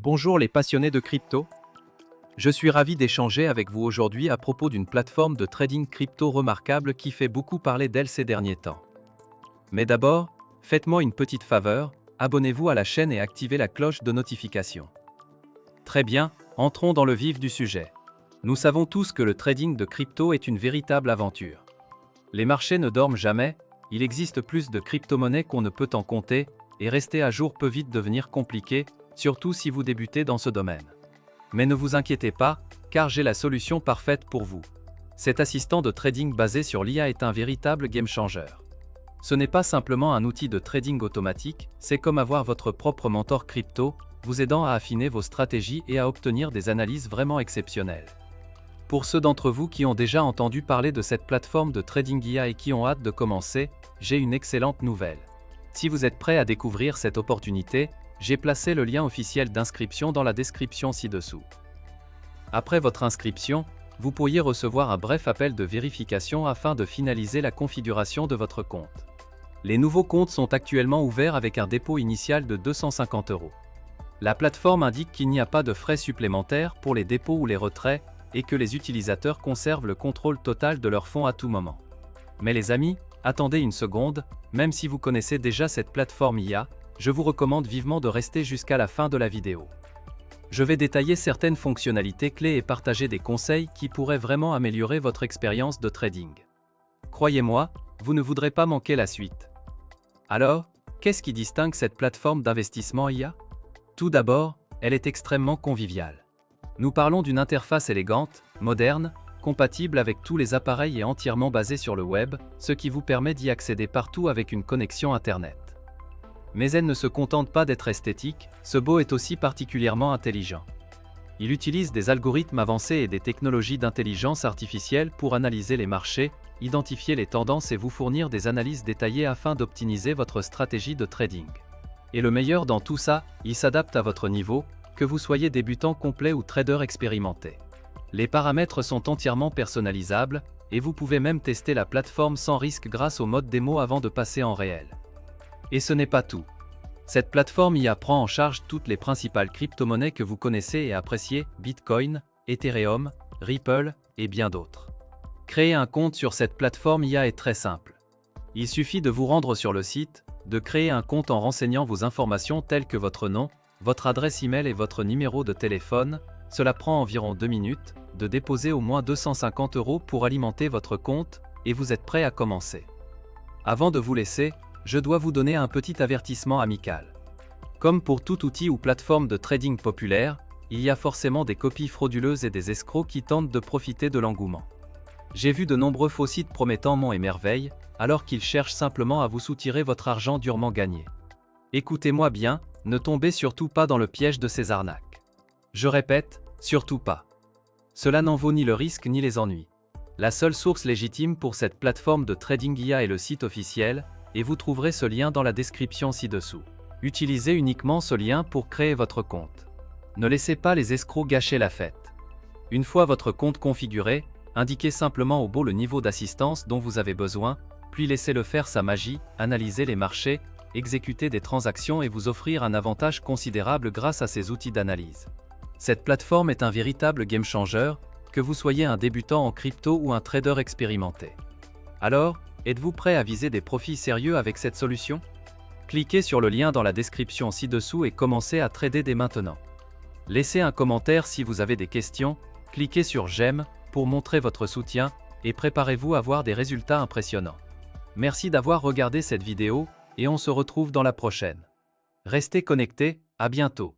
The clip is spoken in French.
Bonjour les passionnés de crypto. Je suis ravi d'échanger avec vous aujourd'hui à propos d'une plateforme de trading crypto remarquable qui fait beaucoup parler d'elle ces derniers temps. Mais d'abord, faites-moi une petite faveur, abonnez-vous à la chaîne et activez la cloche de notification. Très bien, entrons dans le vif du sujet. Nous savons tous que le trading de crypto est une véritable aventure. Les marchés ne dorment jamais, il existe plus de crypto-monnaies qu'on ne peut en compter, et rester à jour peut vite devenir compliqué, surtout si vous débutez dans ce domaine. Mais ne vous inquiétez pas, car j'ai la solution parfaite pour vous. Cet assistant de trading basé sur l'IA est un véritable game changer. Ce n'est pas simplement un outil de trading automatique, c'est comme avoir votre propre mentor crypto, vous aidant à affiner vos stratégies et à obtenir des analyses vraiment exceptionnelles. Pour ceux d'entre vous qui ont déjà entendu parler de cette plateforme de trading IA et qui ont hâte de commencer, j'ai une excellente nouvelle. Si vous êtes prêt à découvrir cette opportunité, j'ai placé le lien officiel d'inscription dans la description ci-dessous. Après votre inscription, vous pourriez recevoir un bref appel de vérification afin de finaliser la configuration de votre compte. Les nouveaux comptes sont actuellement ouverts avec un dépôt initial de 250 €. La plateforme indique qu'il n'y a pas de frais supplémentaires pour les dépôts ou les retraits et que les utilisateurs conservent le contrôle total de leurs fonds à tout moment. Mais les amis, attendez une seconde, même si vous connaissez déjà cette plateforme IA, je vous recommande vivement de rester jusqu'à la fin de la vidéo. Je vais détailler certaines fonctionnalités clés et partager des conseils qui pourraient vraiment améliorer votre expérience de trading. Croyez-moi, vous ne voudrez pas manquer la suite. Alors, qu'est-ce qui distingue cette plateforme d'investissement IA? Tout d'abord, elle est extrêmement conviviale. Nous parlons d'une interface élégante, moderne, compatible avec tous les appareils et entièrement basée sur le web, ce qui vous permet d'y accéder partout avec une connexion Internet. Mais elle ne se contente pas d'être esthétique, ce bot est aussi particulièrement intelligent. Il utilise des algorithmes avancés et des technologies d'intelligence artificielle pour analyser les marchés, identifier les tendances et vous fournir des analyses détaillées afin d'optimiser votre stratégie de trading. Et le meilleur dans tout ça, il s'adapte à votre niveau, que vous soyez débutant complet ou trader expérimenté. Les paramètres sont entièrement personnalisables, et vous pouvez même tester la plateforme sans risque grâce au mode démo avant de passer en réel. Et ce n'est pas tout. Cette plateforme IA prend en charge toutes les principales crypto-monnaies que vous connaissez et appréciez, Bitcoin, Ethereum, Ripple, et bien d'autres. Créer un compte sur cette plateforme IA est très simple. Il suffit de vous rendre sur le site, de créer un compte en renseignant vos informations telles que votre nom, votre adresse email et votre numéro de téléphone. Cela prend environ 2 minutes, de déposer au moins 250 € pour alimenter votre compte, et vous êtes prêt à commencer. Avant de vous laisser, je dois vous donner un petit avertissement amical. Comme pour tout outil ou plateforme de trading populaire, il y a forcément des copies frauduleuses et des escrocs qui tentent de profiter de l'engouement. J'ai vu de nombreux faux sites promettant monts et merveilles, alors qu'ils cherchent simplement à vous soutirer votre argent durement gagné. Écoutez-moi bien, ne tombez surtout pas dans le piège de ces arnaques. Je répète, surtout pas. Cela n'en vaut ni le risque ni les ennuis. La seule source légitime pour cette plateforme de trading IA est le site officiel, et vous trouverez ce lien dans la description ci-dessous. Utilisez uniquement ce lien pour créer votre compte. Ne laissez pas les escrocs gâcher la fête. Une fois votre compte configuré, indiquez simplement au bot le niveau d'assistance dont vous avez besoin, puis laissez-le faire sa magie, analyser les marchés, exécuter des transactions et vous offrir un avantage considérable grâce à ces outils d'analyse. Cette plateforme est un véritable game changer, que vous soyez un débutant en crypto ou un trader expérimenté. Alors, êtes-vous prêt à viser des profits sérieux avec cette solution? Cliquez sur le lien dans la description ci-dessous et commencez à trader dès maintenant. Laissez un commentaire si vous avez des questions, cliquez sur j'aime pour montrer votre soutien et préparez-vous à voir des résultats impressionnants. Merci d'avoir regardé cette vidéo et on se retrouve dans la prochaine. Restez connectés, à bientôt.